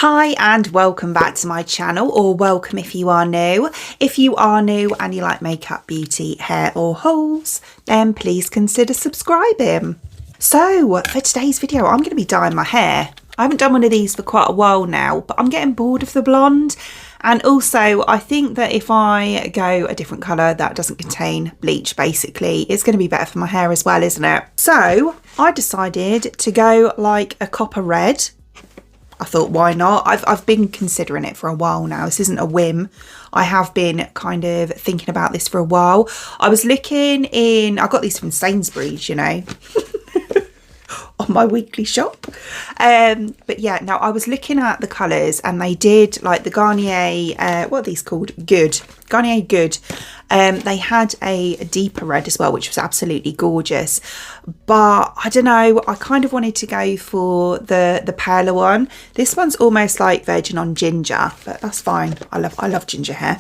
Hi and welcome back to my channel, or welcome if you are new. If you are new and you like makeup, beauty, hair or hauls, then please consider subscribing. So for today's video, I'm going to be dyeing my hair. I haven't done one of these for quite a while now, but I'm getting bored of the blonde. And also I think that if I go a different colour that doesn't contain bleach, basically, it's going to be better for my hair as well, isn't it? So I decided to go like a copper red. I thought, why not? I've been considering it for a while now. This isn't a whim. I have been kind of thinking about this for a while. I was looking in, I got these from Sainsbury's, you know, on my weekly shop. But yeah, now I was looking at the colours and they did like the Garnier, what are these called? Good. Garnier Good. They had a deeper red as well, which was absolutely gorgeous. But I don't know, I kind of wanted to go for the paler one. This one's almost like Virgin on Ginger, but that's fine. I love ginger hair.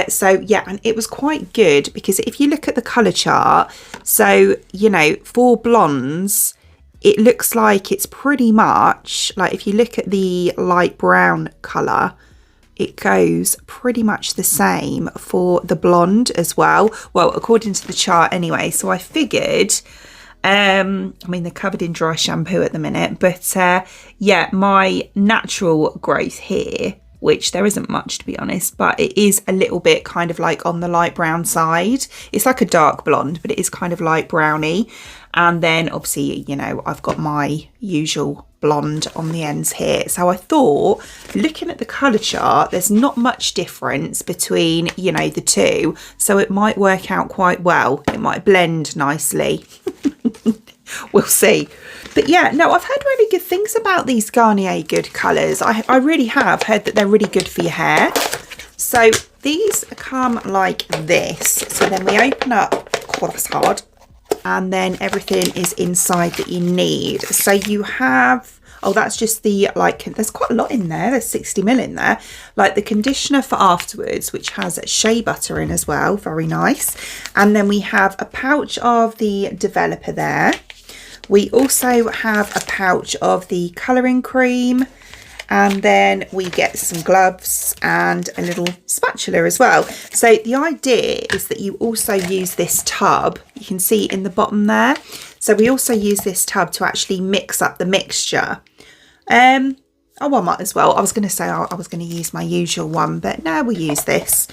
So yeah, and it was quite good because if you look at the colour chart, so, you know, for blondes, it looks like it's pretty much like if you look at the light brown colour, it goes pretty much the same for the blonde as well. Well, according to the chart anyway. So I figured, I mean, they're covered in dry shampoo at the minute, but yeah, my natural growth here, which there isn't much to be honest, but it is a little bit kind of like on the light brown side. It's like a dark blonde, but it is kind of light browny. And then obviously, you know, I've got my usual blonde on the ends here. So I thought, looking at the colour chart, there's not much difference between, you know, the two. So it might work out quite well. It might blend nicely. We'll see. But yeah, no, I've heard really good things about these Garnier Good colours. I really have heard that they're really good for your hair. So these come like this. So then we open up, oh, that's hard. And then everything is inside that you need. So you have, oh, that's just the, like, there's quite a lot in there. There's 60ml in there. Like the conditioner for afterwards, which has shea butter in as well. Very nice. And then we have a pouch of the developer there. We also have a pouch of the colouring cream. And then we get some gloves and a little spatula as well. So the idea is that you also use this tub. You can see in the bottom there. So we also use this tub to actually mix up the mixture. Oh, I might as well. I was going to say I was going to use my usual one, but no, we'll use this.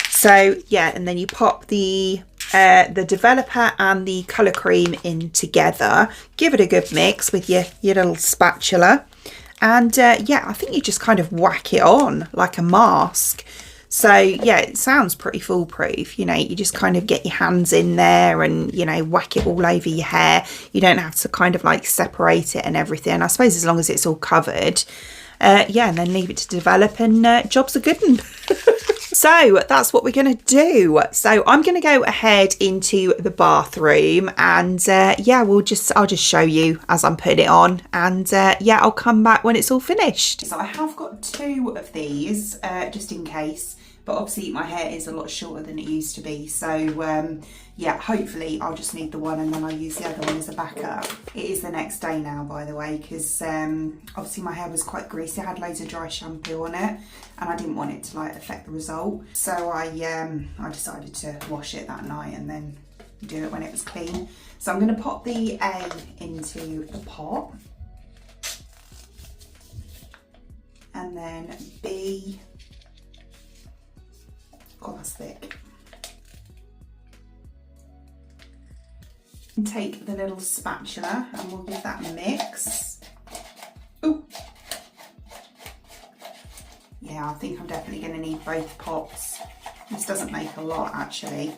So yeah, and then you pop the developer and the colour cream in together. Give it a good mix with your little spatula. And yeah, I think you just kind of whack it on like a mask. So yeah, it sounds pretty foolproof. You know, you just kind of get your hands in there and, you know, whack it all over your hair. You don't have to kind of like separate it and everything. I suppose as long as it's all covered. Yeah, and then leave it to develop and job's a good one. So that's what we're going to do. So I'm going to go ahead into the bathroom and yeah, I'll just show you as I'm putting it on, and yeah, I'll come back when it's all finished. So I have got two of these just in case, but obviously my hair is a lot shorter than it used to be. So yeah, hopefully I'll just need the one and then I'll use the other one as a backup. It is the next day now, by the way, because obviously my hair was quite greasy. I had loads of dry shampoo on it and I didn't want it to like affect the result. So I decided to wash it that night and then do it when it was clean. So I'm going to pop the A into the pot. And then B, God, that's thick. And take the little spatula and we'll give that a mix. Ooh. Yeah, I think I'm definitely going to need both pots. This doesn't make a lot actually.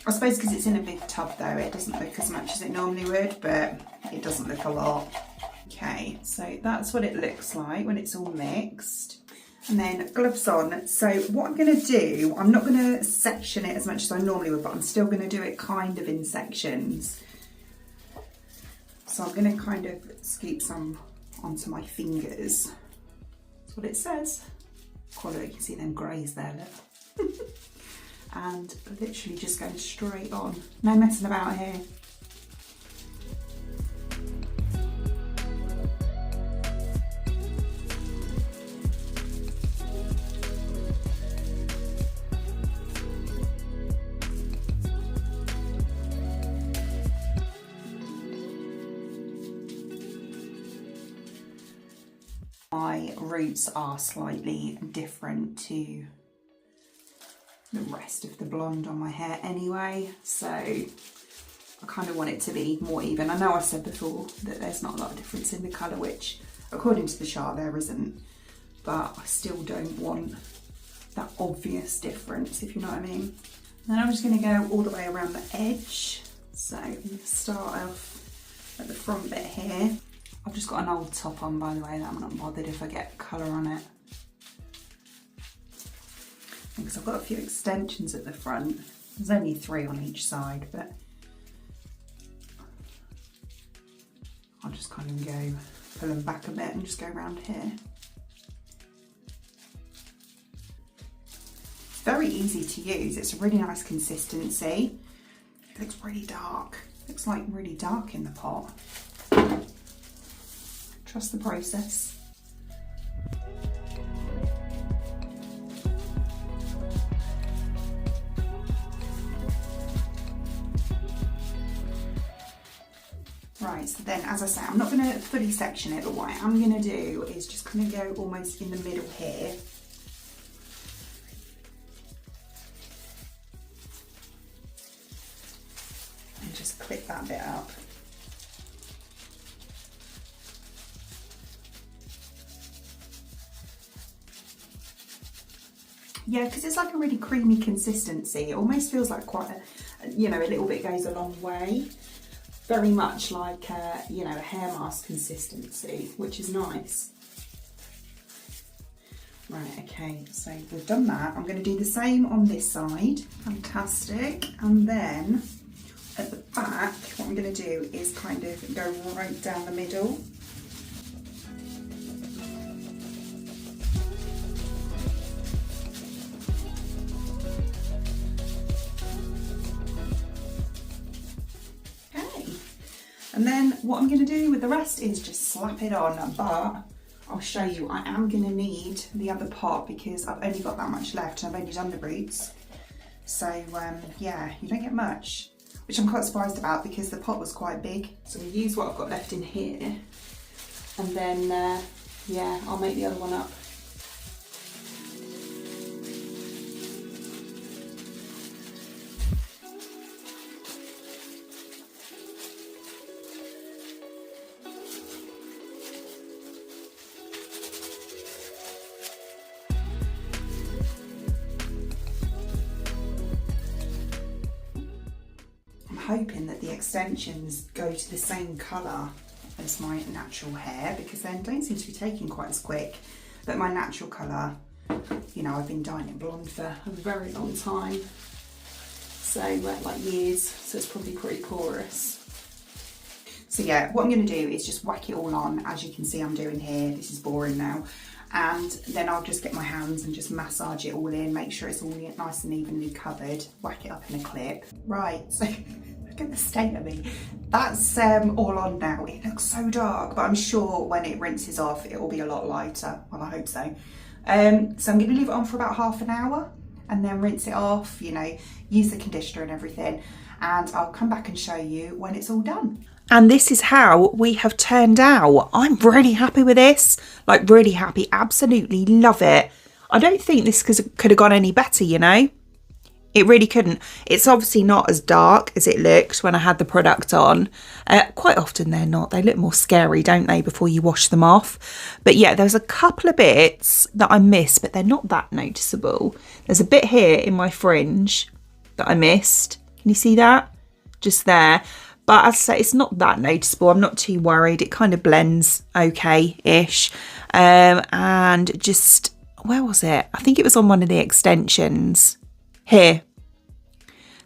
I suppose because it's in a big tub though, it doesn't look as much as it normally would, but it doesn't look a lot. Okay, so that's what it looks like when it's all mixed. And then gloves on. So what I'm going to do, I'm not going to section it as much as I normally would, but I'm still going to do it kind of in sections. So I'm going to kind of scoop some onto my fingers. That's what it says. Quite look, you can see them greys there, look. And literally just going straight on. No messing about here. My roots are slightly different to the rest of the blonde on my hair anyway, so I kind of want it to be more even. I know I said before that there's not a lot of difference in the colour, which according to the chart there isn't, but I still don't want that obvious difference, if you know what I mean. Then I'm just going to go all the way around the edge. So I'm going to start off at the front bit here. I've just got an old top on, by the way, that I'm not bothered if I get colour on it. Because I've got a few extensions at the front. There's only 3 on each side, but I'll just kind of go pull them back a bit and just go around here. It's very easy to use. It's a really nice consistency. It looks really dark. It looks like really dark in the pot. Trust the process. Right, so then as I say, I'm not going to fully section it, but what I am going to do is just kind of go almost in the middle here. And just clip that bit up. Yeah, because it's like a really creamy consistency. It almost feels like quite a, you know, a little bit goes a long way. Very much like a, you know, a hair mask consistency, which is nice. Right, okay, so we've done that. I'm going to do the same on this side. Fantastic. And then at the back, what I'm going to do is kind of go right down the middle. And then what I'm going to do with the rest is just slap it on, but I'll show you, I am going to need the other pot because I've only got that much left and I've only done the roots. So yeah, you don't get much, which I'm quite surprised about because the pot was quite big. So we use what I've got left in here and then yeah, I'll make the other one up. Hoping that the extensions go to the same colour as my natural hair because then don't seem to be taking quite as quick. But my natural colour, you know, I've been dyeing it blonde for a very long time, so like years, so it's probably pretty porous. So yeah, what I'm going to do is just whack it all on, as you can see I'm doing here. This is boring now. And then I'll just get my hands and just massage it all in, make sure it's all nice and evenly covered, whack it up in a clip. Right, so look at the state of me. That's all on now. It looks so dark, but I'm sure when it rinses off, it will be a lot lighter. Well, I hope so. So I'm going to leave it on for about half an hour and then rinse it off, you know, use the conditioner and everything. And I'll come back and show you when it's all done. And this is how we have turned out. I'm really happy with this, like really happy, absolutely love it. I don't think this could have gone any better, you know. It really couldn't. It's obviously not as dark as it looked when I had the product on. Quite often they're not. They look more scary, don't they, before you wash them off. But yeah, there's a couple of bits that I missed, but they're not that noticeable. There's a bit here in my fringe that I missed. Can you see that? Just there. But as I say, it's not that noticeable. I'm not too worried. It kind of blends okay-ish. And just, where was it? I think it was on one of the extensions here.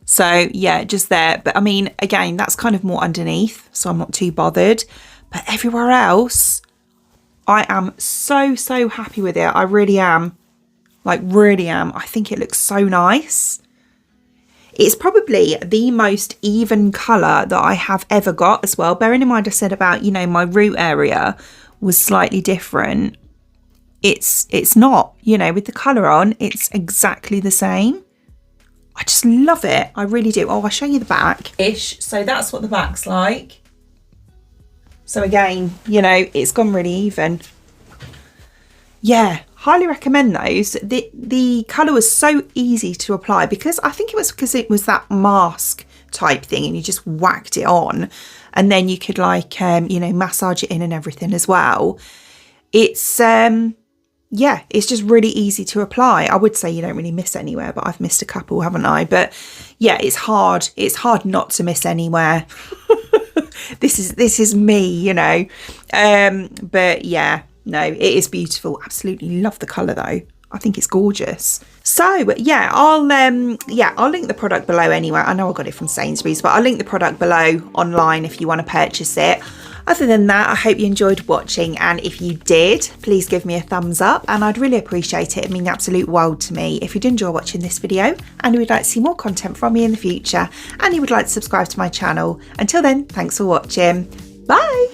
So yeah, just there. But I mean, again, that's kind of more underneath, so I'm not too bothered. But everywhere else, I am so happy with it. I really am. Like, really am. I think it looks so nice. It's probably the most even colour that I have ever got as well. Bearing in mind I said about, you know, my root area was slightly different. It's not, you know, with the colour on, it's exactly the same. I just love it. I really do. Oh, I'll show you the back-ish. So that's what the back's like. So again, you know, it's gone really even. yeah, highly recommend those. The colour was so easy to apply because I think it was because it was that mask type thing and you just whacked it on and then you could like, you know, massage it in and everything as well. It's, yeah, it's just really easy to apply. I would say you don't really miss anywhere, but I've missed a couple, haven't I? But yeah, it's hard. It's hard not to miss anywhere. This is me, you know. But yeah, no, it is beautiful. Absolutely love the colour though. I think it's gorgeous. So yeah, I'll link the product below anyway. I know I got it from Sainsbury's, but I'll link the product below online if you want to purchase it. Other than that, I hope you enjoyed watching, and if you did, please give me a thumbs up and I'd really appreciate it. It'd mean the absolute world to me if you did enjoy watching this video and you would like to see more content from me in the future and you would like to subscribe to my channel. Until then, thanks for watching. Bye!